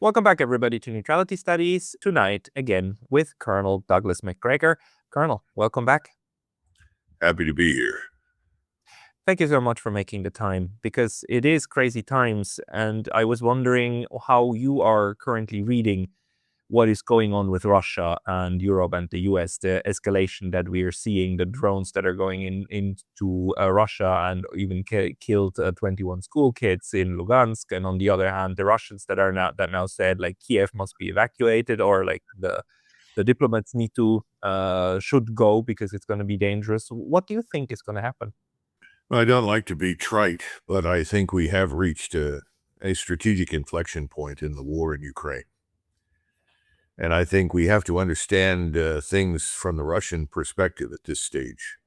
Welcome back, everybody, to Neutrality Studies. Tonight, again, with Colonel Douglas Macgregor. Colonel, welcome back. Happy to be here. Thank you so much for making the time, because it is crazy times, and I was wondering how you are currently reading what is going on with Russia and Europe and the US, the escalation that we are seeing, the drones that are going into Russia and even killed 21 school kids in Lugansk. And on the other hand, the Russians that now said like Kiev must be evacuated, or like the diplomats should go because it's going to be dangerous. What do you think is going to happen? Well, I don't like to be trite, but I think we have reached a strategic inflection point in the war in Ukraine. And I think we have to understand things from the Russian perspective at this stage.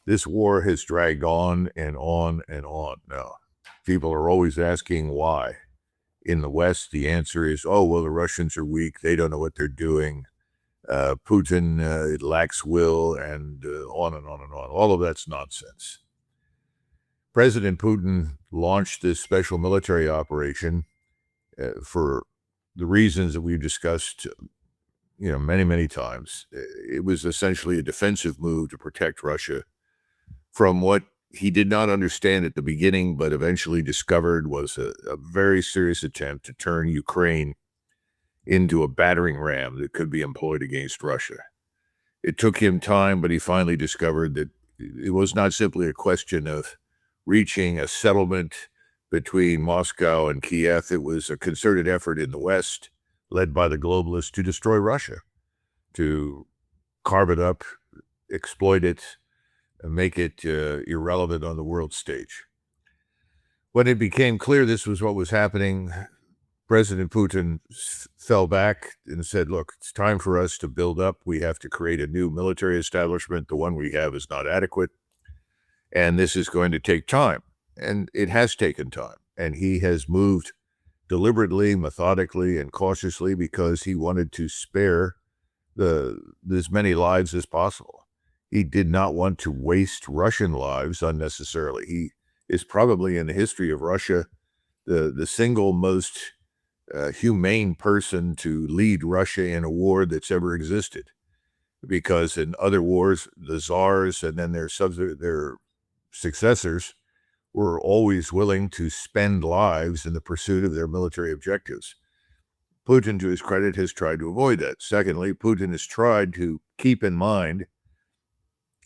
This war has dragged on and on and on now. People are always asking why. In the West, the answer is, oh, well, the Russians are weak. They don't know what they're doing. Putin lacks will, and on and on and on. All of that's nonsense. President Putin launched this special military operation for the reasons that we've discussed, many, many times. It was essentially a defensive move to protect Russia from what he did not understand at the beginning, but eventually discovered was a very serious attempt to turn Ukraine into a battering ram that could be employed against Russia. It took him time, but he finally discovered that it was not simply a question of reaching a settlement between Moscow and Kiev. It was a concerted effort in the West, led by the globalists, to destroy Russia, to carve it up, exploit it, and make it irrelevant on the world stage. When it became clear this was what was happening, President Putin fell back and said, look, it's time for us to build up. We have to create a new military establishment. The one we have is not adequate. And this is going to take time. And it has taken time. And he has moved deliberately, methodically, and cautiously because he wanted to spare as many lives as possible. He did not want to waste Russian lives unnecessarily. He is probably, in the history of Russia, the single most humane person to lead Russia in a war that's ever existed. Because in other wars, the czars and then their successors were always willing to spend lives in the pursuit of their military objectives. Putin, to his credit, has tried to avoid that. Secondly, Putin has tried to keep in mind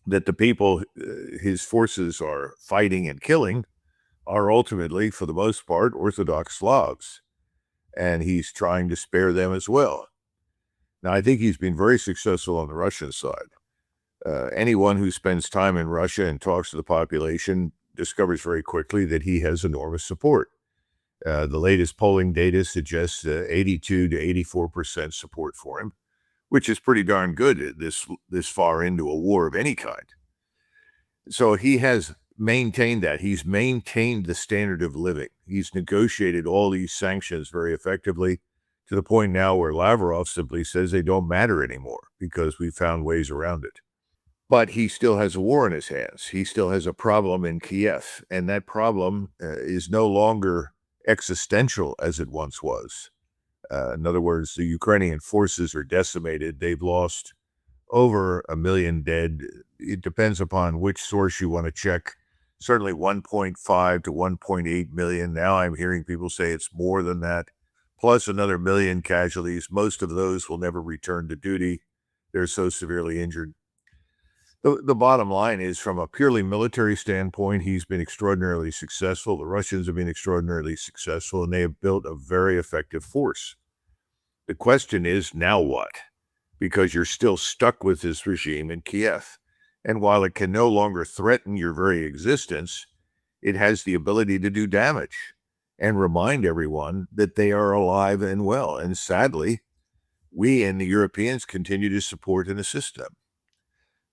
that the people his forces are fighting and killing are ultimately, for the most part, Orthodox Slavs, and he's trying to spare them as well. Now, I think he's been very successful on the Russian side. Anyone who spends time in Russia and talks to the population discovers very quickly that he has enormous support. The latest polling data suggests 82 to 84% support for him, which is pretty darn good this far into a war of any kind. So he has maintained that. He's maintained the standard of living. He's negotiated all these sanctions very effectively to the point now where Lavrov simply says they don't matter anymore because we found ways around it. But he still has a war in his hands. He still has a problem in Kiev, and that problem is no longer existential as it once was. In other words, the Ukrainian forces are decimated. They've lost over 1 million dead. It depends upon which source you want to check. Certainly 1.5 to 1.8 million. Now I'm hearing people say it's more than that, plus another 1 million casualties. Most of those will never return to duty. They're so severely injured. The bottom line is, from a purely military standpoint, he's been extraordinarily successful. The Russians have been extraordinarily successful, and they have built a very effective force. The question is, now what? Because you're still stuck with this regime in Kiev. And while it can no longer threaten your very existence, it has the ability to do damage and remind everyone that they are alive and well. And sadly, we and the Europeans continue to support and assist them.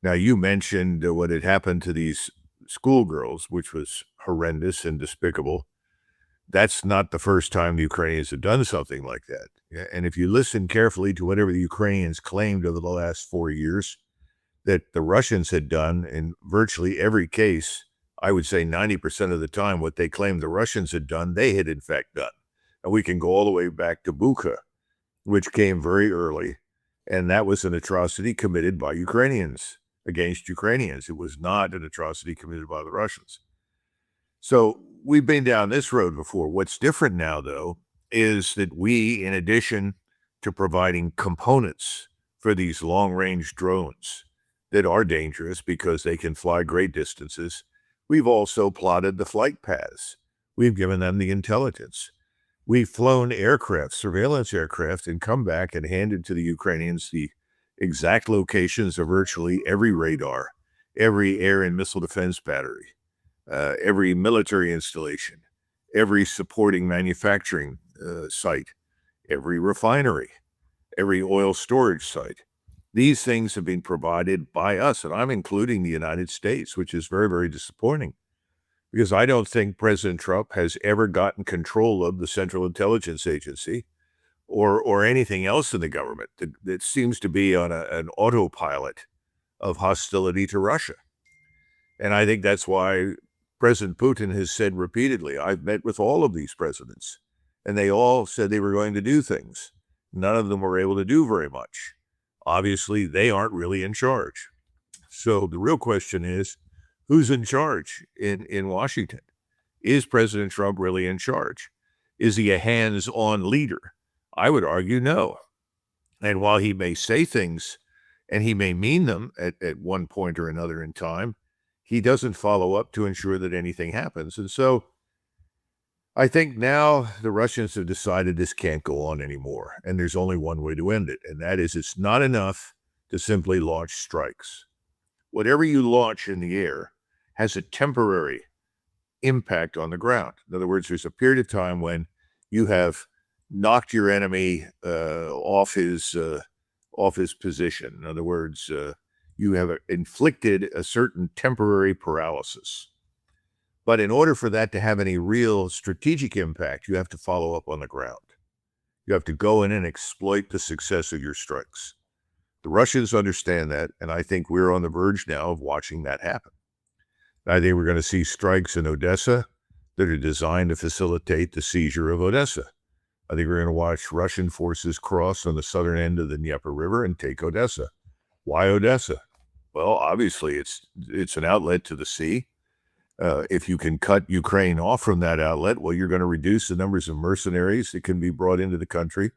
Now, you mentioned what had happened to these schoolgirls, which was horrendous and despicable. That's not the first time the Ukrainians have done something like that. And if you listen carefully to whatever the Ukrainians claimed over the last 4 years that the Russians had done, in virtually every case, I would say 90% of the time, what they claimed the Russians had done, they had in fact done. And we can go all the way back to Bucha, which came very early. And that was an atrocity committed by Ukrainians against Ukrainians. It was not an atrocity committed by the Russians. So we've been down this road before. What's different now, though, is that we, in addition to providing components for these long-range drones that are dangerous because they can fly great distances, we've also plotted the flight paths. We've given them the intelligence. We've flown aircraft, surveillance aircraft, and come back and handed to the Ukrainians the exact locations of virtually every radar, every air and missile defense battery, every military installation, every supporting manufacturing site, every refinery, every oil storage site. These things have been provided by us, and I'm including the United States, which is very, very disappointing, because I don't think President Trump has ever gotten control of the Central Intelligence Agency or anything else in the government that seems to be on an autopilot of hostility to Russia. And I think that's why President Putin has said repeatedly, I've met with all of these presidents, and they all said they were going to do things. None of them were able to do very much. Obviously, they aren't really in charge. So the real question is, who's in charge in Washington? Is President Trump really in charge? Is he a hands-on leader? I would argue no. And while he may say things, and he may mean them at one point or another in time, he doesn't follow up to ensure that anything happens. And so I think now the Russians have decided this can't go on anymore, and there's only one way to end it, and that is it's not enough to simply launch strikes. Whatever you launch in the air has a temporary impact on the ground. In other words, there's a period of time when you have knocked your enemy off his position. In other words, you have inflicted a certain temporary paralysis. But in order for that to have any real strategic impact, you have to follow up on the ground. You have to go in and exploit the success of your strikes. The Russians understand that, and I think we're on the verge now of watching that happen. I think we're going to see strikes in Odessa that are designed to facilitate the seizure of Odessa. I think we're going to watch Russian forces cross on the southern end of the Dnieper River and take Odessa. Why Odessa? Well, obviously, it's an outlet to the sea. If you can cut Ukraine off from that outlet, well, you're going to reduce the numbers of mercenaries that can be brought into the country,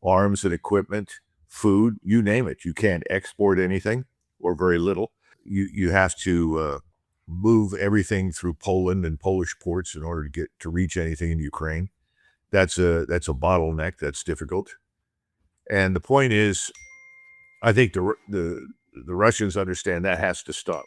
arms and equipment, food, you name it. You can't export anything or very little. You have to move everything through Poland and Polish ports in order to reach anything in Ukraine. That's a bottleneck. That's difficult. And the point is, I think the Russians understand that has to stop.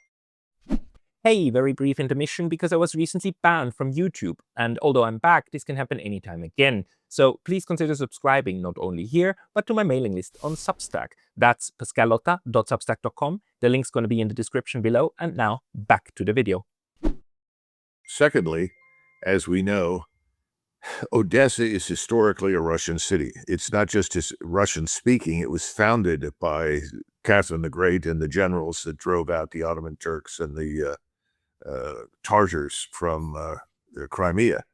Hey, very brief intermission because I was recently banned from YouTube, and although I'm back, this can happen anytime again. So please consider subscribing not only here, but to my mailing list on Substack. That's pascalotta.substack.com. The link's going to be in the description below, and now back to the video. Secondly, as we know, Odessa is historically a Russian city. It's not just Russian speaking. It was founded by Catherine the Great and the generals that drove out the Ottoman Turks and the Tartars from the Crimea.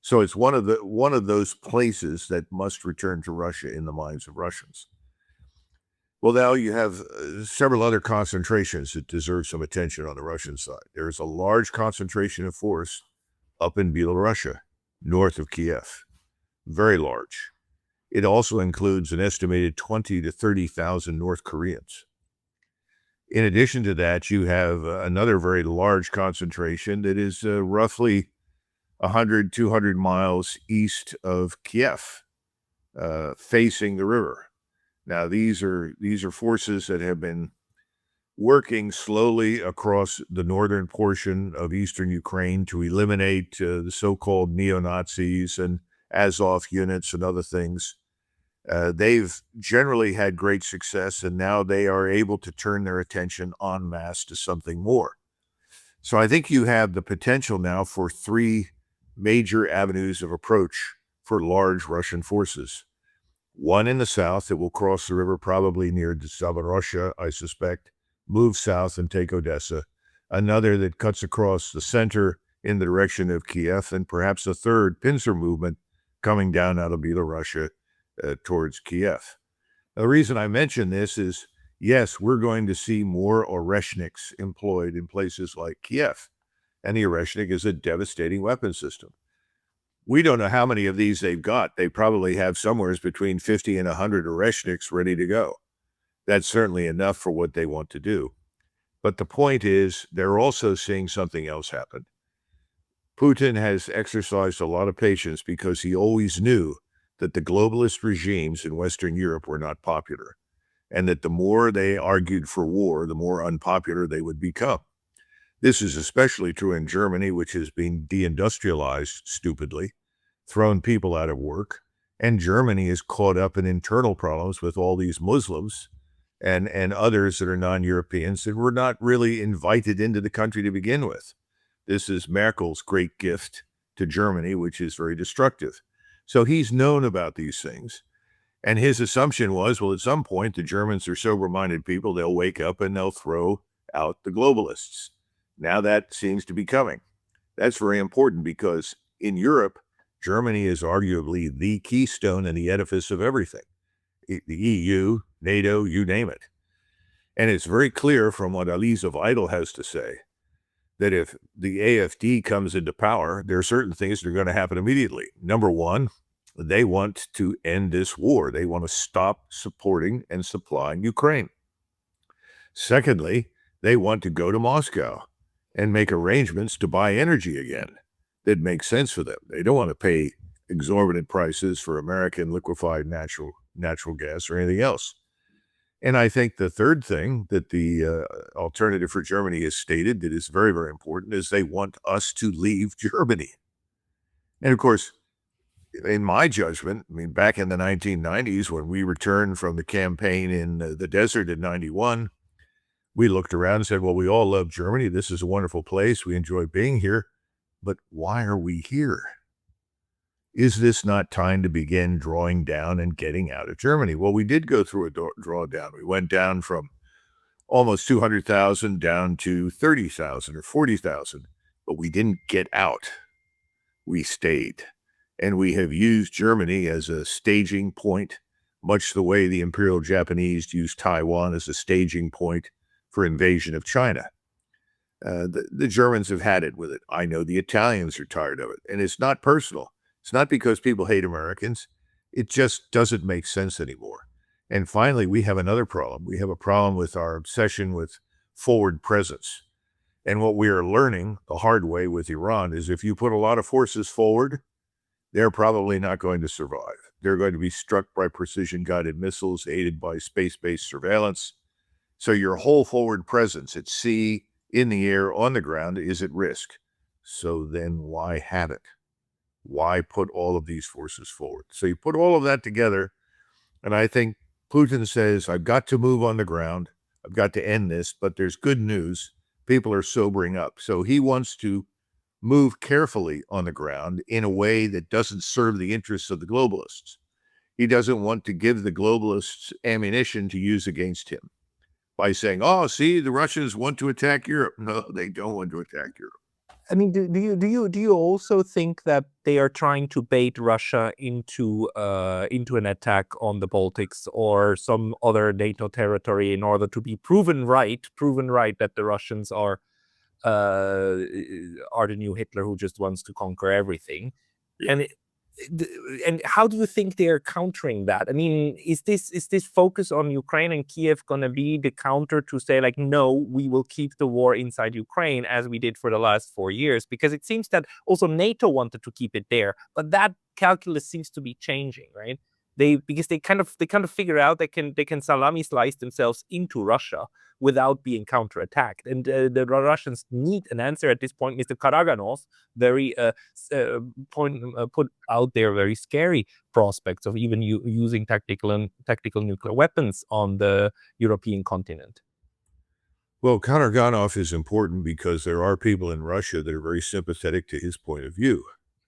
So it's one of those places that must return to Russia in the minds of Russians. Well, now you have several other concentrations that deserve some attention on the Russian side. There's a large concentration of force up in Belarusia, north of Kiev, very large. It also includes an estimated 20 to 30,000 North Koreans. In addition to that, you have another very large concentration that is roughly 100, 200 miles east of Kiev, facing the river. Now, these are forces that have been working slowly across the northern portion of eastern Ukraine to eliminate the so-called neo-Nazis and Azov units and other things. They've generally had great success, and now they are able to turn their attention en masse to something more. So I think you have the potential now for three major avenues of approach for large Russian forces. One in the south that will cross the river probably near Zaporozhye, I suspect, move south and take Odessa. Another that cuts across the center in the direction of Kiev, and perhaps a third pincer movement coming down out of Belarus towards Kiev. The reason I mention this is, yes, we're going to see more Oreshniks employed in places like Kiev, and the Oreshnik is a devastating weapon system. We don't know how many of these they've got. They probably have somewhere between 50 and 100 Oreshniks ready to go. That's certainly enough for what they want to do. But the point is, they're also seeing something else happen. Putin has exercised a lot of patience because he always knew that the globalist regimes in Western Europe were not popular, and that the more they argued for war, the more unpopular they would become. This is especially true in Germany, which has been deindustrialized stupidly, thrown people out of work, and Germany is caught up in internal problems with all these Muslims and others that are non-Europeans that were not really invited into the country to begin with. This is Merkel's great gift to Germany, which is very destructive. So he's known about these things. And his assumption was, well, at some point, the Germans are sober-minded people. They'll wake up and they'll throw out the globalists. Now that seems to be coming. That's very important because in Europe, Germany is arguably the keystone and the edifice of everything. The EU, NATO, you name it. And it's very clear from what Alice Weidel has to say that if the AfD comes into power, there are certain things that are going to happen immediately. Number one, they want to end this war. They want to stop supporting and supplying Ukraine. Secondly, they want to go to Moscow and make arrangements to buy energy again that makes sense for them. They don't want to pay exorbitant prices for American liquefied natural gas or anything else. And I think the third thing that the Alternative for Germany has stated that is very, very important is they want us to leave Germany. And of course, in my judgment, I mean, back in the 1990s, when we returned from the campaign in the desert in 91, we looked around and said, well, we all love Germany. This is a wonderful place. We enjoy being here. But why are we here? Is this not time to begin drawing down and getting out of Germany? Well, we did go through a drawdown. We went down from almost 200,000 down to 30,000 or 40,000, but we didn't get out. We stayed. And we have used Germany as a staging point, much the way the Imperial Japanese used Taiwan as a staging point for invasion of China. The Germans have had it with it. I know the Italians are tired of it. And it's not personal. It's not because people hate Americans. It just doesn't make sense anymore. And finally, we have another problem. We have a problem with our obsession with forward presence. And what we are learning the hard way with Iran is if you put a lot of forces forward, they're probably not going to survive. They're going to be struck by precision-guided missiles aided by space-based surveillance. So your whole forward presence at sea, in the air, on the ground is at risk. So then why have it? Why put all of these forces forward? So you put all of that together, and I think Putin says, I've got to move on the ground. I've got to end this, but there's good news. People are sobering up. So he wants to move carefully on the ground in a way that doesn't serve the interests of the globalists. He doesn't want to give the globalists ammunition to use against him by saying, oh, see, the Russians want to attack Europe. No, they don't want to attack Europe. I mean, do you also think that they are trying to bait Russia into an attack on the Baltics or some other NATO territory in order to be proven right that the Russians are the new Hitler who just wants to conquer everything? And and how do you think they are countering that? I mean, is this focus on Ukraine and Kiev going to be the counter to say, like, no, we will keep the war inside Ukraine as we did for the last 4 years? Because it seems that also NATO wanted to keep it there, but that calculus seems to be changing, right? Because they kind of figure out they can salami slice themselves into Russia without being counterattacked, and the Russians need an answer at this point. Mr. Karaganov very put out there very scary prospects of even using tactical nuclear weapons on the European continent. Well, Karaganov is important because there are people in Russia that are very sympathetic to his point of view.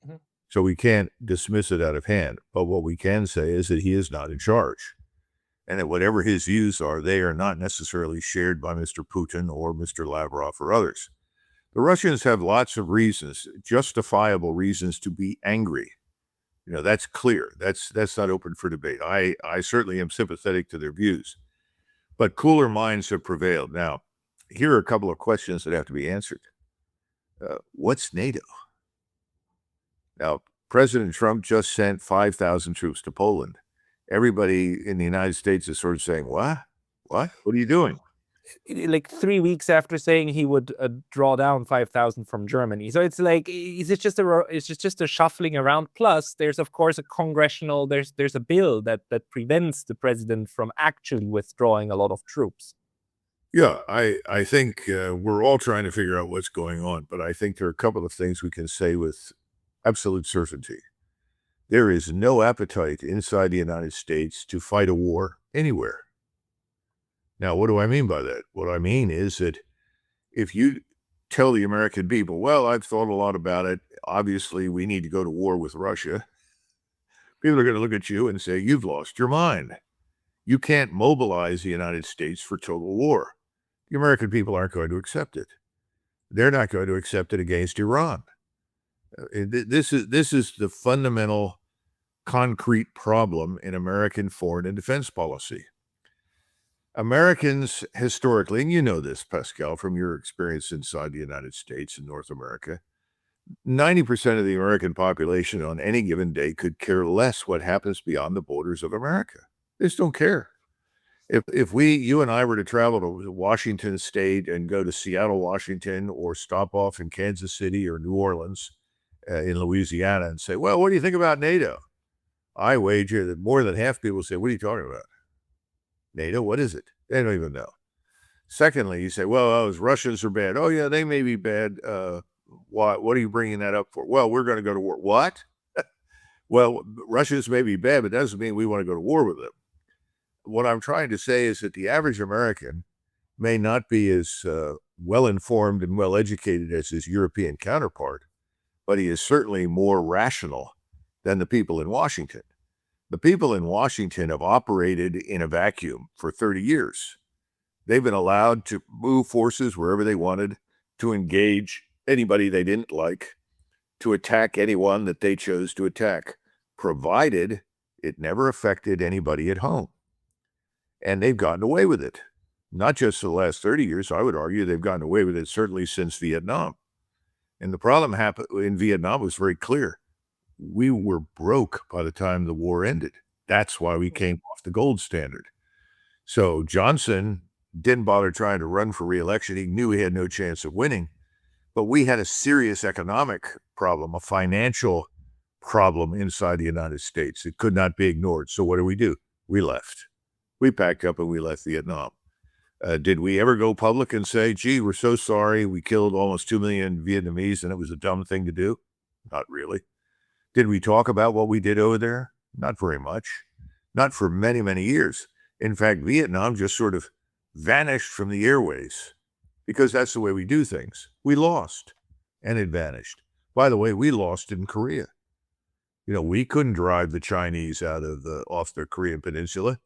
Mhm. So we can't dismiss it out of hand. But what we can say is that he is not in charge. And that whatever his views are, they are not necessarily shared by Mr. Putin or Mr. Lavrov or others. The Russians have lots of reasons, justifiable reasons to be angry. That's clear. That's not open for debate. I certainly am sympathetic to their views, but cooler minds have prevailed. Now, here are a couple of questions that have to be answered. What's NATO? Now, President Trump just sent 5,000 troops to Poland. Everybody in the United States is sort of saying, what? What are you doing? Like 3 weeks after saying he would draw down 5,000 from Germany. So it's like, is it just a shuffling around? Plus, there's of course a congressional, there's a bill that prevents the president from actually withdrawing a lot of troops. Yeah, I think we're all trying to figure out what's going on, but I think there are a couple of things we can say with absolute certainty. There is no appetite inside the United States to fight a war anywhere. Now, what do I mean by that? What I mean is that if you tell the American people, well, I've thought a lot about it, obviously we need to go to war with Russia, people are going to look at you and say, you've lost your mind. You can't mobilize the United States for total war. The American people aren't going to accept it. They're not going to accept it against Iran. This is the fundamental concrete problem in American foreign and defense policy. Americans historically, and you know this, Pascal, from your experience inside the United States and North America, 90% of the American population on any given day could care less what happens beyond the borders of America. They just don't care. If you and I were to travel to Washington State and go to Seattle, Washington, or stop off in Kansas City or New Orleans in Louisiana and say, well, what do you think about NATO? I wager that more than half people say, what are you talking about? NATO, what is it? They don't even know. Secondly, you say, well, those Russians are bad. Oh, yeah, they may be bad. What are you bringing that up for? Well, we're going to go to war. What? Well, Russians may be bad, but that doesn't mean we want to go to war with them. What I'm trying to say is that the average American may not be as well-informed and well-educated as his European counterpart, but he is certainly more rational than the people in Washington. The people in Washington have operated in a vacuum for 30 years. They've been allowed to move forces wherever they wanted, to engage anybody they didn't like, to attack anyone that they chose to attack, provided it never affected anybody at home. And they've gotten away with it. Not just for the last 30 years, I would argue they've gotten away with it certainly since Vietnam. And the problem happened in Vietnam was very clear. We were broke by the time the war ended. That's why we came off the gold standard. So Johnson didn't bother trying to run for re-election. He knew he had no chance of winning. But we had a serious economic problem, a financial problem inside the United States. It could not be ignored. So what do? We left. We packed up and we left Vietnam. Did we ever go public and say, gee, we're so sorry, we killed almost 2 million Vietnamese and it was a dumb thing to do? Not really. Did we talk about what we did over there? Not very much. Not for many, many years. In fact, Vietnam just sort of vanished from the airways because that's the way we do things. We lost and it vanished. By the way, we lost in Korea. We couldn't drive the Chinese off the Korean peninsula.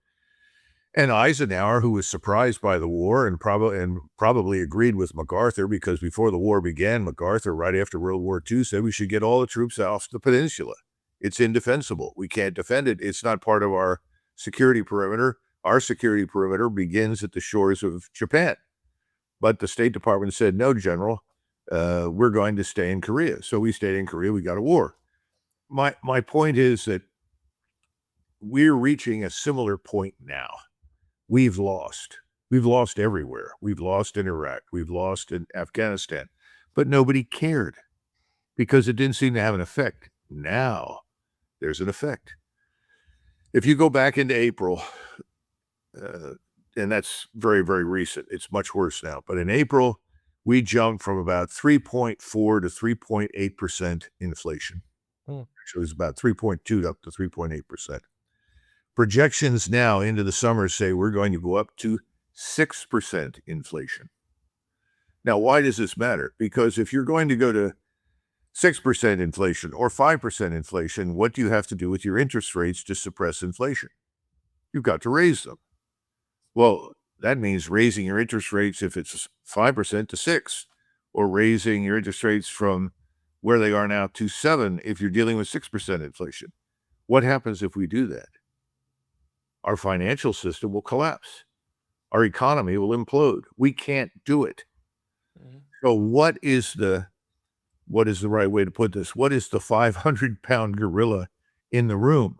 And Eisenhower, who was surprised by the war and probably agreed with MacArthur, because before the war began, MacArthur, right after World War II, said we should get all the troops off the peninsula. It's indefensible. We can't defend it. It's not part of our security perimeter. Our security perimeter begins at the shores of Japan. But the State Department said, no, General, we're going to stay in Korea. So we stayed in Korea. We got a war. My point is that we're reaching a similar point now. We've lost. We've lost everywhere. We've lost in Iraq. We've lost in Afghanistan. But nobody cared because it didn't seem to have an effect. Now there's an effect. If you go back into April, and that's very, very recent, it's much worse now. But in April, we jumped from about 3.4 to 3.8% inflation. So it was about 3.2 up to 3.8%. Projections now into the summer say we're going to go up to 6% inflation. Now, why does this matter? Because if you're going to go to 6% inflation or 5% inflation, what do you have to do with your interest rates to suppress inflation? You've got to raise them. Well, that means raising your interest rates if it's 5% to 6%, or raising your interest rates from where they are now to 7% if you're dealing with 6% inflation. What happens if we do that? Our financial system will collapse. Our economy will implode. We can't do it. So what is the right way to put this? What is the 500-pound gorilla in the room?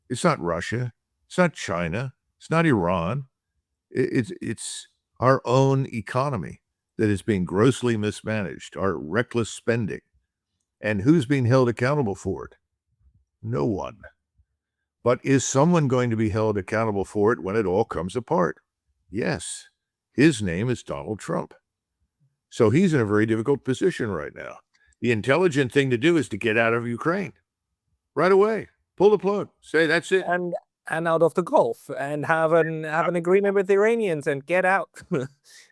It's not Russia. It's not China. It's not Iran. It's our own economy that is being grossly mismanaged, our reckless spending. And who's being held accountable for it? No one. But is someone going to be held accountable for it when it all comes apart? Yes. His name is Donald Trump. So he's in a very difficult position right now. The intelligent thing to do is to get out of Ukraine right away. Pull the plug. Say, that's it. And out of the Gulf and have an agreement with the Iranians and get out.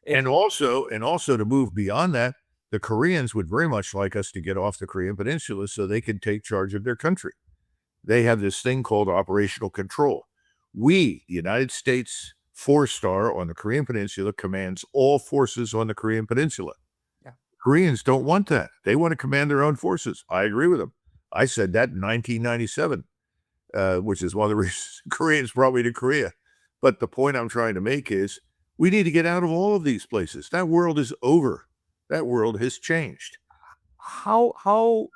And also to move beyond that, the Koreans would very much like us to get off the Korean Peninsula so they can take charge of their country. They have this thing called operational control. We, the United States 4-star on the Korean Peninsula, commands all forces on the Korean Peninsula. Yeah. Koreans don't want that. They want to command their own forces. I agree with them. I said that in 1997, which is one of the reasons Koreans brought me to Korea. But the point I'm trying to make is we need to get out of all of these places. That world is over. That world has changed. How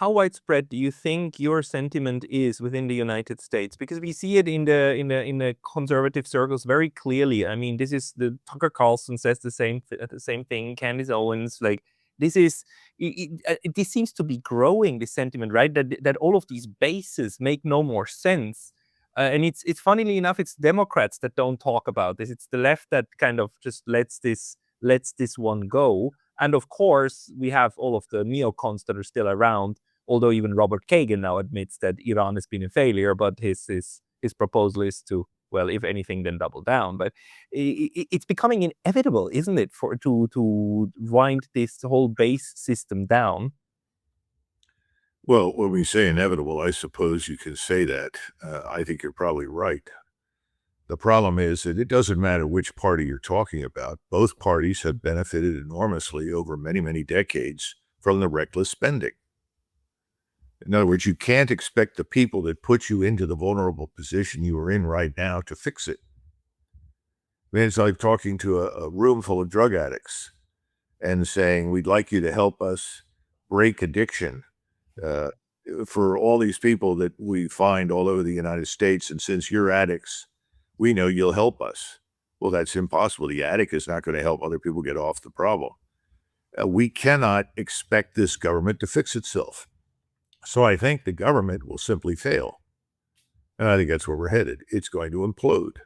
widespread do you think your sentiment is within the United States? Because we see it in the conservative circles very clearly. I mean, this is the Tucker Carlson says the same thing. Candace Owens, like this is this seems to be growing, this sentiment, right? That all of these bases make no more sense. And it's funnily enough, it's Democrats that don't talk about this. It's the left that kind of just lets this one go. And of course, we have all of the neocons that are still around. Although even Robert Kagan now admits that Iran has been a failure, but his proposal is to, well, if anything, then double down. But it's becoming inevitable, isn't it, for to wind this whole base system down? Well, when we say inevitable, I suppose you can say that. I think you're probably right. The problem is that it doesn't matter which party you're talking about. Both parties have benefited enormously over many, many decades from the reckless spending. In other words, you can't expect the people that put you into the vulnerable position you are in right now to fix it. I mean, it's like talking to a room full of drug addicts and saying, we'd like you to help us break addiction. For all these people that we find all over the United States, and since you're addicts, we know you'll help us. Well, that's impossible. The addict is not going to help other people get off the problem. We cannot expect this government to fix itself. So I think the government will simply fail. And I think that's where we're headed. It's going to implode.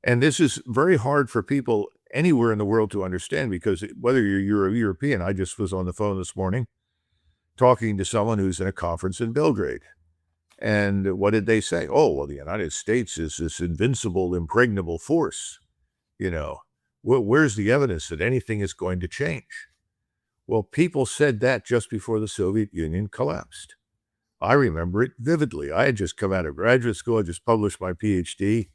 And this is very hard for people anywhere in the world to understand because whether you're a European, I just was on the phone this morning talking to someone who's in a conference in Belgrade. And what did they say? Oh, well, the United States is this invincible, impregnable force. You know, where's the evidence that anything is going to change? Well, people said that just before the Soviet Union collapsed. I remember it vividly. I had just come out of graduate school. I just published my PhD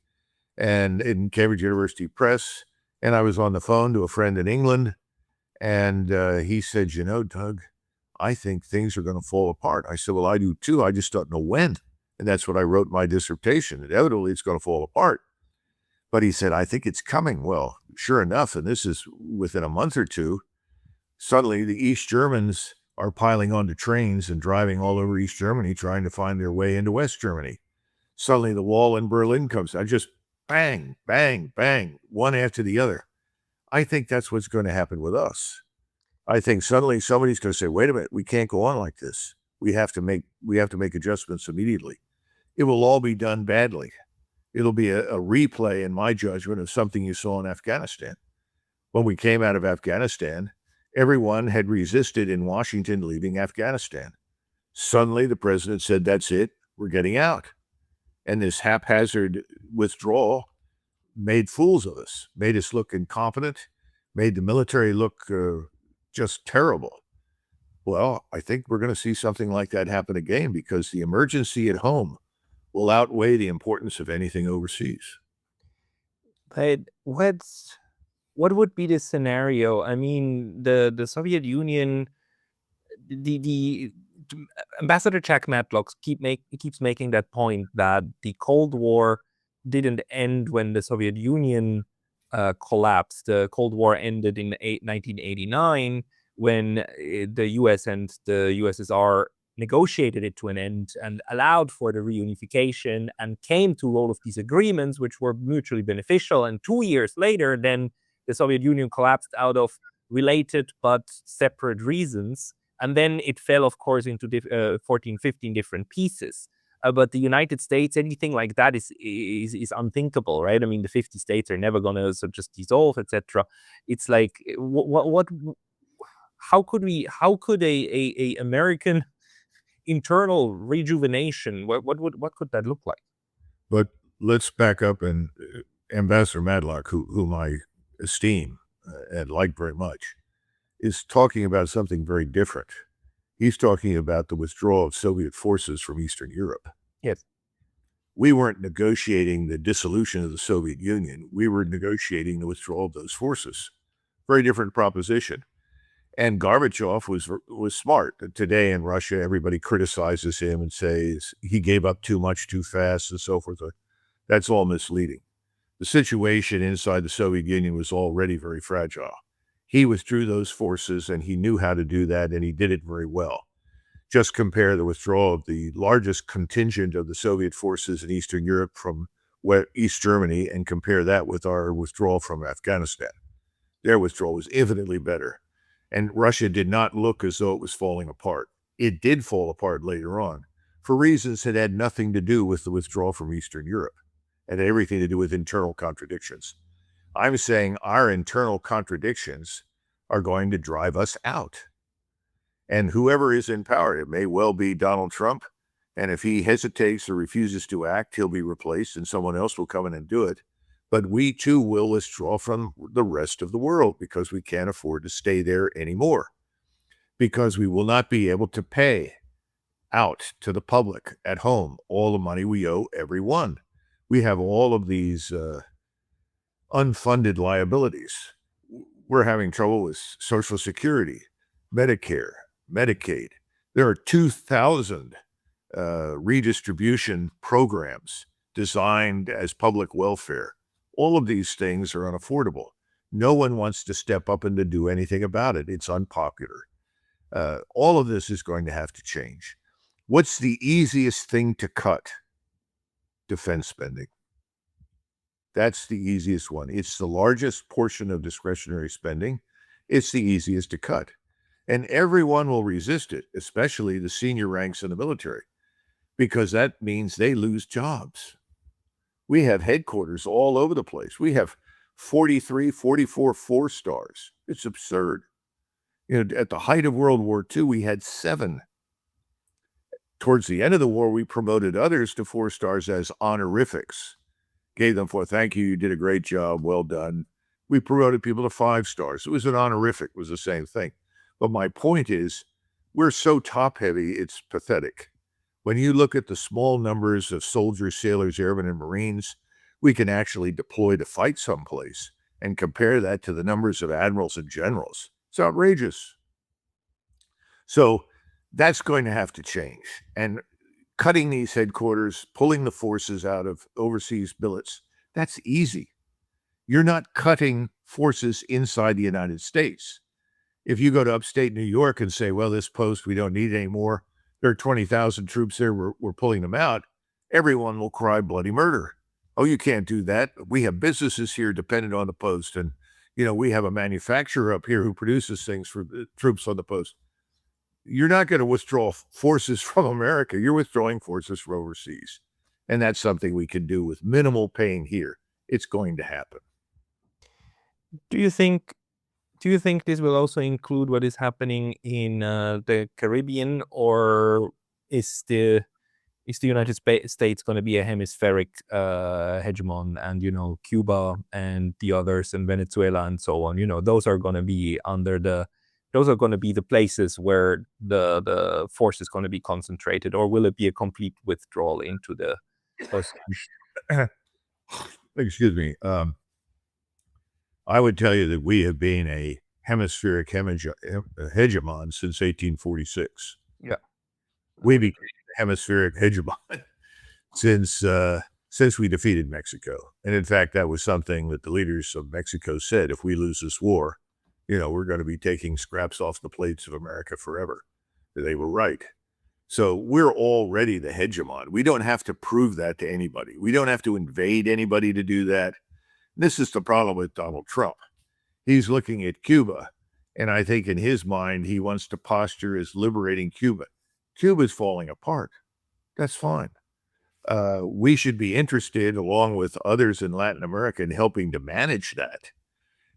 and in Cambridge University Press. And I was on the phone to a friend in England. And he said, you know, Doug, I think things are going to fall apart. I said, well, I do too. I just don't know when. And that's what I wrote my dissertation. Inevitably, it's going to fall apart. But he said, I think it's coming. Well, sure enough, and this is within a month or two, suddenly the East Germans are piling onto trains and driving all over East Germany, trying to find their way into West Germany. Suddenly the wall in Berlin comes down, just bang, bang, bang, one after the other. I think that's what's going to happen with us. I think suddenly somebody's going to say, wait a minute, we can't go on like this. We have to make adjustments immediately. It will all be done badly. It'll be a replay, in my judgment, of something you saw in Afghanistan. When we came out of Afghanistan, everyone had resisted in Washington leaving Afghanistan. Suddenly, the president said, that's it, we're getting out. And this haphazard withdrawal made fools of us, made us look incompetent, made the military look just terrible. Well, I think we're going to see something like that happen again because the emergency at home will outweigh the importance of anything overseas. But what would be the scenario? I mean, the Soviet Union, the Ambassador Jack Matlock keeps making that point that the Cold War didn't end when the Soviet Union collapsed. The Cold War ended in 1989 when the US and the USSR negotiated it to an end and allowed for the reunification and came to all of these agreements, which were mutually beneficial. And 2 years later, then the Soviet Union collapsed out of related but separate reasons. And then it fell, of course, into 14, 15 different pieces. But the United States, anything like that is unthinkable, right? I mean, the 50 states are never going to just dissolve, etc. It's like, how could a American internal rejuvenation, what could that look like? But let's back up, and Ambassador Matlock, whom I esteem and like very much, is talking about something very different. He's talking about the withdrawal of Soviet forces from Eastern Europe. Yes. We weren't negotiating the dissolution of the Soviet Union. We were negotiating the withdrawal of those forces. Very different proposition. And Gorbachev was smart. Today in Russia, everybody criticizes him and says he gave up too much too fast and so forth. That's all misleading. The situation inside the Soviet Union was already very fragile. He withdrew those forces, and he knew how to do that, and he did it very well. Just compare the withdrawal of the largest contingent of the Soviet forces in Eastern Europe from East Germany and compare that with our withdrawal from Afghanistan. Their withdrawal was infinitely better. And Russia did not look as though it was falling apart. It did fall apart later on for reasons that had nothing to do with the withdrawal from Eastern Europe. It had everything to do with internal contradictions. I'm saying our internal contradictions are going to drive us out. And whoever is in power, it may well be Donald Trump, and if he hesitates or refuses to act, he'll be replaced and someone else will come in and do it. But we too will withdraw from the rest of the world because we can't afford to stay there anymore, because we will not be able to pay out to the public at home all the money we owe everyone. We have all of these unfunded liabilities. We're having trouble with Social Security, Medicare, Medicaid. There are 2,000 redistribution programs designed as public welfare. All of these things are unaffordable. No one wants to step up and to do anything about it. It's unpopular. All of this is going to have to change. What's the easiest thing to cut? Defense spending. That's the easiest one. It's the largest portion of discretionary spending. It's the easiest to cut. And everyone will resist it, especially the senior ranks in the military, because that means they lose jobs. We have headquarters all over the place. We have 43, 44 4-stars. It's absurd. At the height of World War II, we had 7. Towards the end of the war, we promoted others to 4-stars as honorifics. Gave them thank you, you did a great job, well done. We promoted people to 5-stars. It was an honorific, it was the same thing. But my point is, we're so top-heavy, it's pathetic. When you look at the small numbers of soldiers, sailors, airmen, and Marines we can actually deploy to fight someplace and compare that to the numbers of admirals and generals, it's outrageous. So that's going to have to change. And cutting these headquarters, pulling the forces out of overseas billets, that's easy. You're not cutting forces inside the United States. If you go to upstate New York and say, well, this post we don't need anymore, there are 20,000 troops there, we're pulling them out, everyone will cry bloody murder. Oh, you can't do that. We have businesses here dependent on the post. And, we have a manufacturer up here who produces things for the troops on the post. You're not going to withdraw forces from America. You're withdrawing forces from overseas. And that's something we can do with minimal pain here. It's going to happen. Do you think this will also include what is happening in the Caribbean, or is the United States going to be a hemispheric hegemon, and Cuba and the others and Venezuela and so on? Those are going to be the places where the force is going to be concentrated, or will it be a complete withdrawal into the Excuse me. I would tell you that we have been a hemispheric hegemon since 1846. Yeah. We became the hemispheric hegemon since since we defeated Mexico. And in fact, that was something that the leaders of Mexico said: if we lose this war, we're going to be taking scraps off the plates of America forever. They were right. So we're already the hegemon. We don't have to prove that to anybody. We don't have to invade anybody to do that. This is the problem with Donald Trump. He's looking at Cuba, and I think in his mind, he wants to posture as liberating Cuba. Cuba's falling apart. That's fine. We should be interested, along with others in Latin America, in helping to manage that.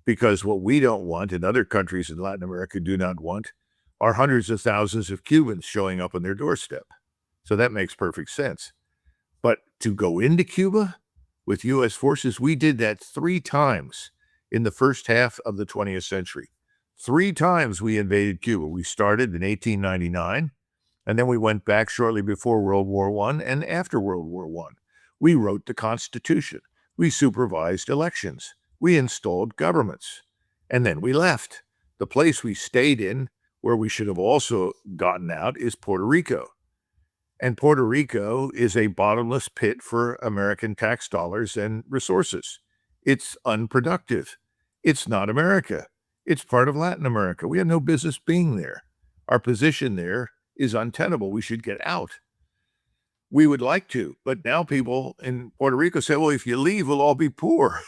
Because what we don't want, and other countries in Latin America do not want, are hundreds of thousands of Cubans showing up on their doorstep. So that makes perfect sense. But to go into Cuba with U.S. forces, we did that 3 times in the first half of the 20th century. 3 times we invaded Cuba. We started in 1899, and then we went back shortly before World War I and after World War I. We wrote the Constitution. We supervised elections. We installed governments. And then we left. The place we stayed in, where we should have also gotten out, is Puerto Rico. And Puerto Rico is a bottomless pit for American tax dollars and resources. It's unproductive. It's not America. It's part of Latin America. We have no business being there. Our position there is untenable. We should get out. We would like to, but now people in Puerto Rico say, well, if you leave, we'll all be poor,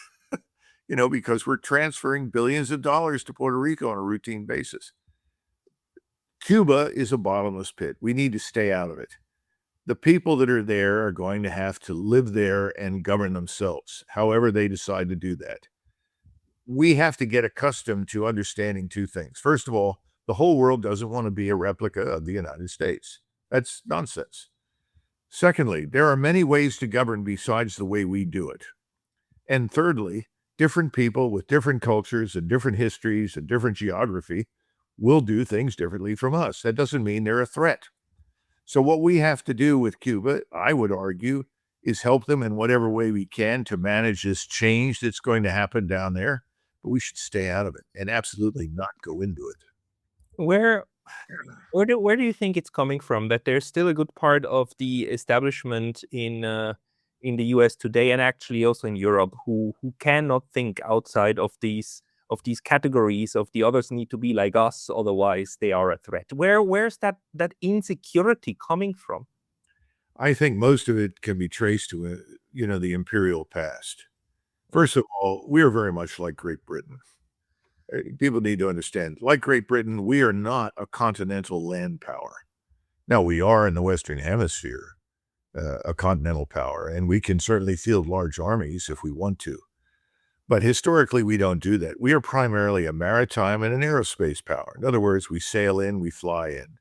because we're transferring billions of dollars to Puerto Rico on a routine basis. Cuba is a bottomless pit. We need to stay out of it. The people that are there are going to have to live there and govern themselves, however they decide to do that. We have to get accustomed to understanding 2 things. First of all, the whole world doesn't want to be a replica of the United States. That's nonsense. Secondly, there are many ways to govern besides the way we do it. And thirdly, different people with different cultures and different histories and different geography will do things differently from us. That doesn't mean they're a threat. So what we have to do with Cuba, I would argue, is help them in whatever way we can to manage this change that's going to happen down there. But we should stay out of it and absolutely not go into it. Where where do you think it's coming from that there's still a good part of the establishment in the US today, and actually also in Europe, who cannot think outside of these categories of the others need to be like us, otherwise they are a threat? Where's that insecurity coming from? I think most of it can be traced to, the imperial past. First of all, we are very much like Great Britain. People need to understand, like Great Britain, we are not a continental land power. Now, we are in the Western Hemisphere, a continental power, and we can certainly field large armies if we want to. But historically, we don't do that. We are primarily a maritime and an aerospace power. In other words, we sail in, we fly in.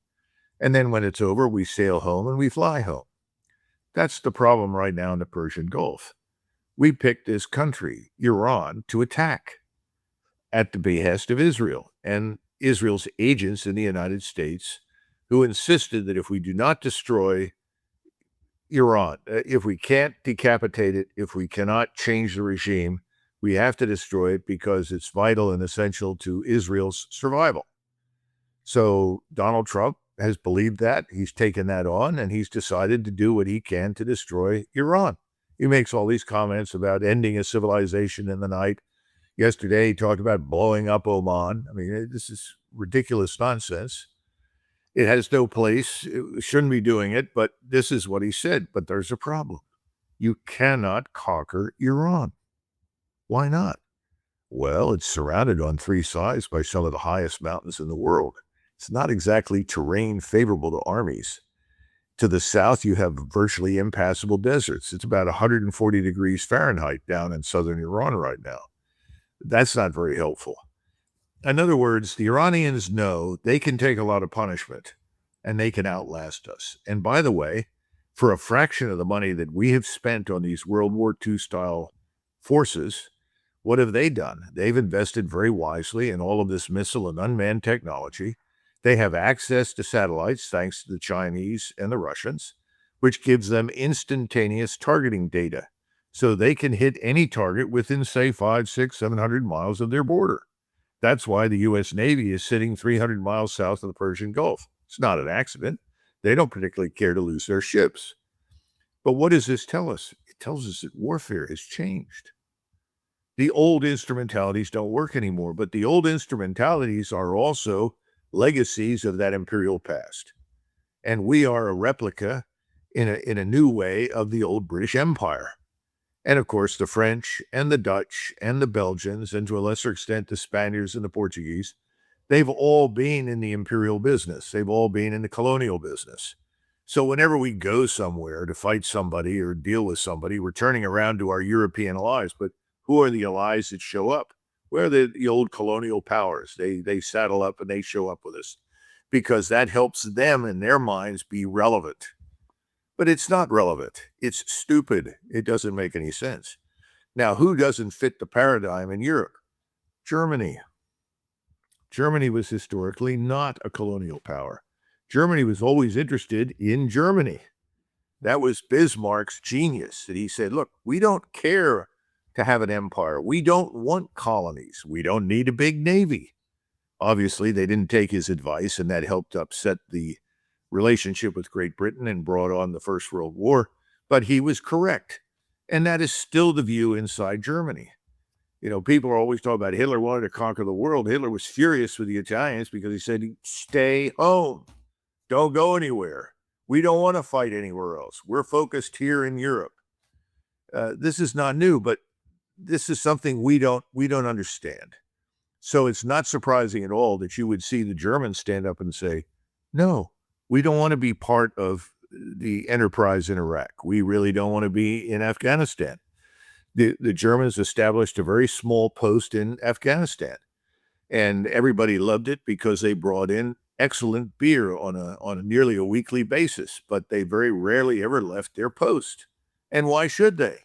And then when it's over, we sail home and we fly home. That's the problem right now in the Persian Gulf. We picked this country, Iran, to attack at the behest of Israel and Israel's agents in the United States, who insisted that if we do not destroy Iran, if we can't decapitate it, if we cannot change the regime, we have to destroy it because it's vital and essential to Israel's survival. So Donald Trump has believed that. He's taken that on, and he's decided to do what he can to destroy Iran. He makes all these comments about ending a civilization in the night. Yesterday, he talked about blowing up Oman. I mean, this is ridiculous nonsense. It has no place. It shouldn't be doing it, but this is what he said. But there's a problem. You cannot conquer Iran. Why not? Well, it's surrounded on 3 sides by some of the highest mountains in the world. It's not exactly terrain favorable to armies. To the south, you have virtually impassable deserts. It's about 140 degrees Fahrenheit down in southern Iran right now. That's not very helpful. In other words, the Iranians know they can take a lot of punishment and they can outlast us. And by the way, for a fraction of the money that we have spent on these World War II style forces, what have they done? They've invested very wisely in all of this missile and unmanned technology. They have access to satellites, thanks to the Chinese and the Russians, which gives them instantaneous targeting data. So they can hit any target within, say, 500, 600, 700 miles of their border. That's why the U.S. Navy is sitting 300 miles south of the Persian Gulf. It's not an accident. They don't particularly care to lose their ships. But what does this tell us? It tells us that warfare has changed. The old instrumentalities don't work anymore, but the old instrumentalities are also legacies of that imperial past. And we are a replica in a new way of the old British Empire. And of course, the French and the Dutch and the Belgians, and to a lesser extent, the Spaniards and the Portuguese, they've all been in the imperial business. They've all been in the colonial business. So whenever we go somewhere to fight somebody or deal with somebody, we're turning around to our European allies. But who are the allies that show up? Well, the old colonial powers. They saddle up and they show up with us because that helps them in their minds be relevant. But it's not relevant. It's stupid. It doesn't make any sense. Now, who doesn't fit the paradigm in Europe? Germany. Germany was historically not a colonial power. Germany was always interested in Germany. That was Bismarck's genius, that he said, look, we don't care to have an empire. We don't want colonies. We don't need a big navy. Obviously, they didn't take his advice, and that helped upset the relationship with Great Britain and brought on the First World War. But he was correct. And that is still the view inside Germany. You know, people are always talking about Hitler wanted to conquer the world. Hitler was furious with the Italians because he said, stay home. Don't go anywhere. We don't want to fight anywhere else. We're focused here in Europe. This is not new, but this is something we don't understand. So it's not surprising at all that you would see the Germans stand up and say, no, we don't want to be part of the enterprise in Iraq. We really don't want to be in Afghanistan. The Germans established a very small post in Afghanistan, and everybody loved it because they brought in excellent beer on a nearly a weekly basis, but they very rarely ever left their post. And why should they?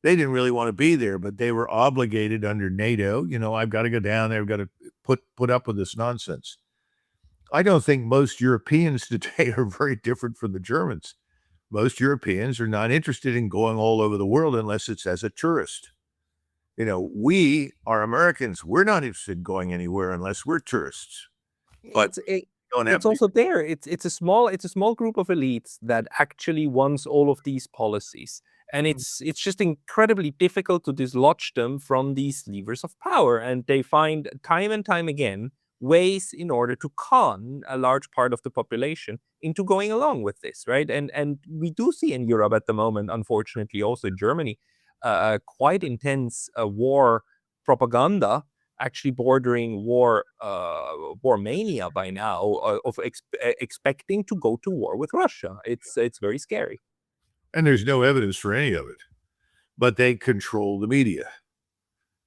They didn't really want to be there, but they were obligated under NATO. You know, I've got to go down there. I've got to put up with this nonsense. I don't think most Europeans today are very different from the Germans. Most Europeans are not interested in going all over the world unless it's as a tourist. You know, we are Americans. We're not interested in going anywhere unless we're tourists. But don't have It's also there. It's a small group of elites that actually wants all of these policies, and it's just incredibly difficult to dislodge them from these levers of power. And they find time and time again ways in order to con a large part of the population into going along with this, right? And we do see in Europe at the moment, unfortunately, also in Germany, quite intense war propaganda, actually bordering war mania by now, of expecting to go to war with Russia. It's very scary. And there's no evidence for any of it. But they control the media.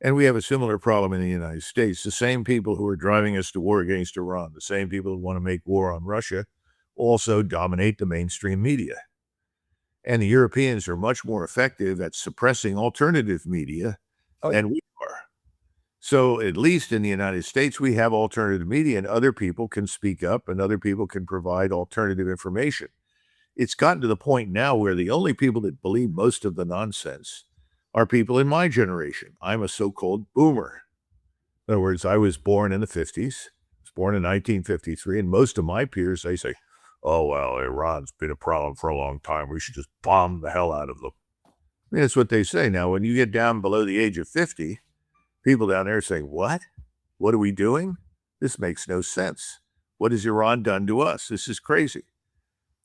And we have a similar problem in the United States. The same people who are driving us to war against Iran, the same people who want to make war on Russia, also dominate the mainstream media. And the Europeans are much more effective at suppressing alternative media than we are. So at least in the United States, we have alternative media, and other people can speak up and other people can provide alternative information. It's gotten to the point now where the only people that believe most of the nonsense are people in my generation. I'm a so-called boomer. In other words, I was born in the 50s, was born in 1953, and most of my peers, they say, oh, well, Iran's been a problem for a long time. We should just bomb the hell out of them. I mean, that's what they say. Now, when you get down below the age of 50, people down there say, what? What are we doing? This makes no sense. What has Iran done to us? This is crazy.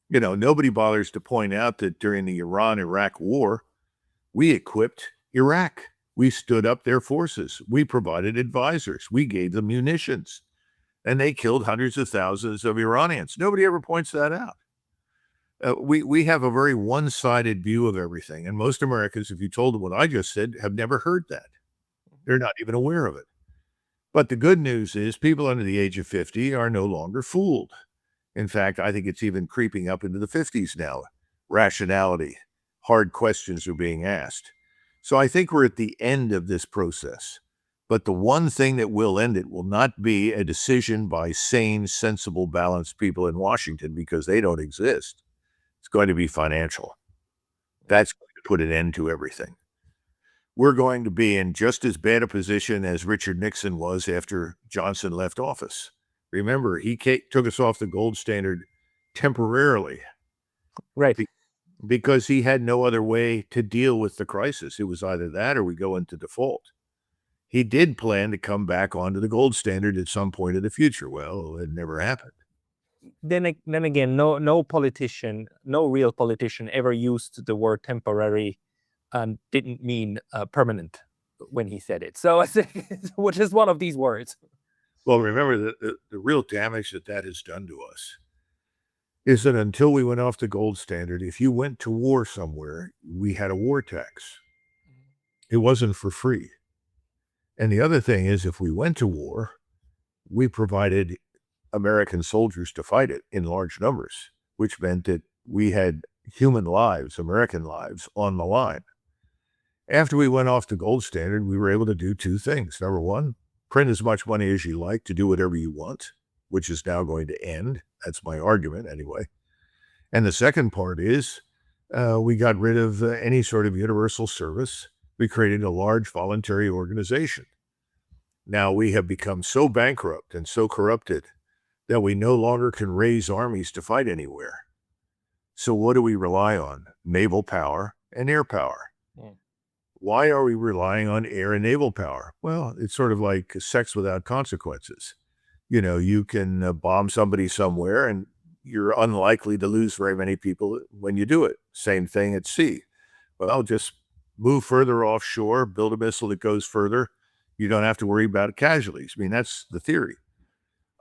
You know, nobody bothers to point out that during the Iran-Iraq war, we equipped Iraq. We stood up their forces. We provided advisors. We gave them munitions. And they killed hundreds of thousands of Iranians. Nobody ever points that out. We have a very one-sided view of everything. And most Americans, if you told them what I just said, have never heard that. They're not even aware of it. But the good news is people under the age of 50 are no longer fooled. In fact, I think it's even creeping up into the 50s now. Rationality, hard questions are being asked. So I think we're at the end of this process. But the one thing that will end it will not be a decision by sane, sensible, balanced people in Washington, because they don't exist. It's going to be financial. That's going to put an end to everything. We're going to be in just as bad a position as Richard Nixon was after Johnson left office. Remember, he took us off the gold standard temporarily Right. because he had no other way to deal with the crisis. It was either that or we go into default. He did plan to come back onto the gold standard at some point in the future. Well, it never happened. Then again, no politician, no real politician ever used the word temporary and didn't mean permanent when he said it. So, which is one of these words. Well, remember that the real damage that has done to us is that until we went off the gold standard, if you went to war somewhere, we had a war tax. It wasn't for free. And the other thing is, if we went to war, we provided American soldiers to fight it in large numbers, which meant that we had human lives, American lives, on the line. After we went off the gold standard, we were able to do two things. Number one, print as much money as you like to do whatever you want, which is now going to end. That's my argument anyway. And the second part is we got rid of any sort of universal service. We created a large voluntary organization. Now we have become so bankrupt and so corrupted that we no longer can raise armies to fight anywhere. So what do we rely on? Naval power and air power. Yeah. Why are we relying on air and naval power? Well, it's sort of like sex without consequences. You know, you can bomb somebody somewhere and you're unlikely to lose very many people when you do it. Same thing at sea. Well, just move further offshore, build a missile that goes further. You don't have to worry about casualties. I mean, that's the theory.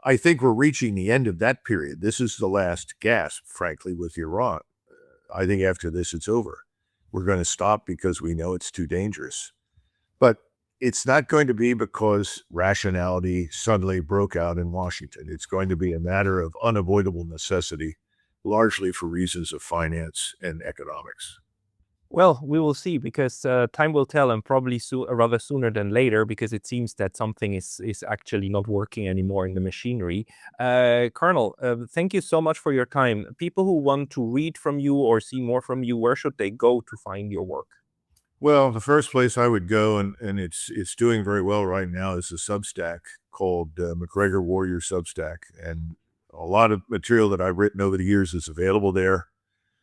I think we're reaching the end of that period. This is the last gasp, frankly, with Iran. I think after this, it's over. We're going to stop because we know it's too dangerous. But it's not going to be because rationality suddenly broke out in Washington. It's going to be a matter of unavoidable necessity, largely for reasons of finance and economics. Well, we will see, because time will tell, and probably rather sooner than later, because it seems that something is actually not working anymore in the machinery. Colonel, thank you so much for your time. People who want to read from you or see more from you, where should they go to find your work? Well, the first place I would go, and it's doing very well right now, is a Substack called Macgregor Warrior Substack. And a lot of material that I've written over the years is available there.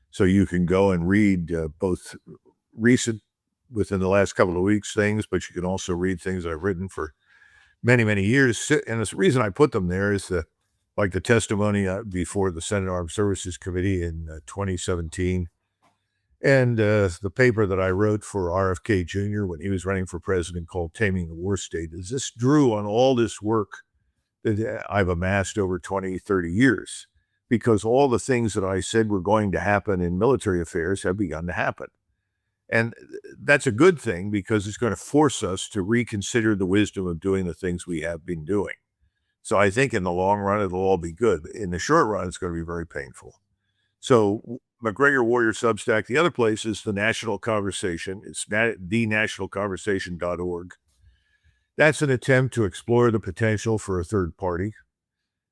So you can go and read both recent, within the last couple of weeks, things, but you can also read things I've written for many, many years. And the reason I put them there is like the testimony before the Senate Armed Services Committee in 2017, and the paper that I wrote for RFK Jr. when he was running for president called Taming the War State. Is this drew on all this work that I've amassed over 20, 30 years. Because all the things that I said were going to happen in military affairs have begun to happen. And that's a good thing, because it's going to force us to reconsider the wisdom of doing the things we have been doing. So I think in the long run, it'll all be good. In the short run, it's going to be very painful. So Macgregor Warrior Substack. The other place is the National Conversation. It's thenationalconversation.org. That's an attempt to explore the potential for a third party.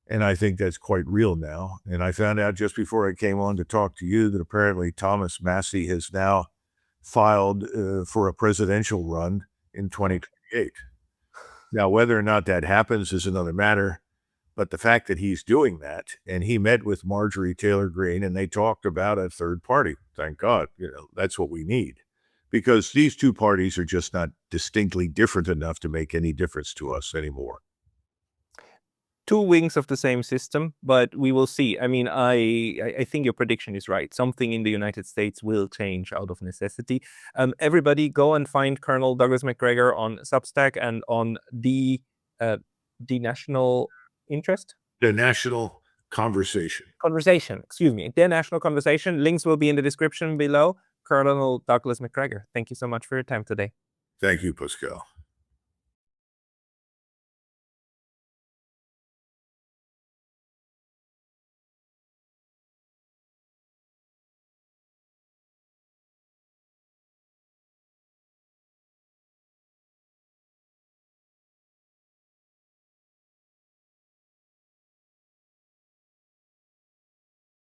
And I think that's quite real now. And I found out just before I came on to talk to you that apparently Thomas Massie has now filed for a presidential run in 2028. Now, whether or not that happens is another matter. But the fact that he's doing that, and he met with Marjorie Taylor Greene and they talked about a third party. Thank God, that's what we need. Because these two parties are just not distinctly different enough to make any difference to us anymore. Two wings of the same system, but we will see. I mean, I think your prediction is right. Something in the United States will change out of necessity. Everybody go and find Colonel Douglas Macgregor on Substack and on the National Interest? The National Conversation. Excuse me. The National Conversation. Links will be in the description below. Colonel Douglas Macgregor, thank you so much for your time today. Thank you, Pascal.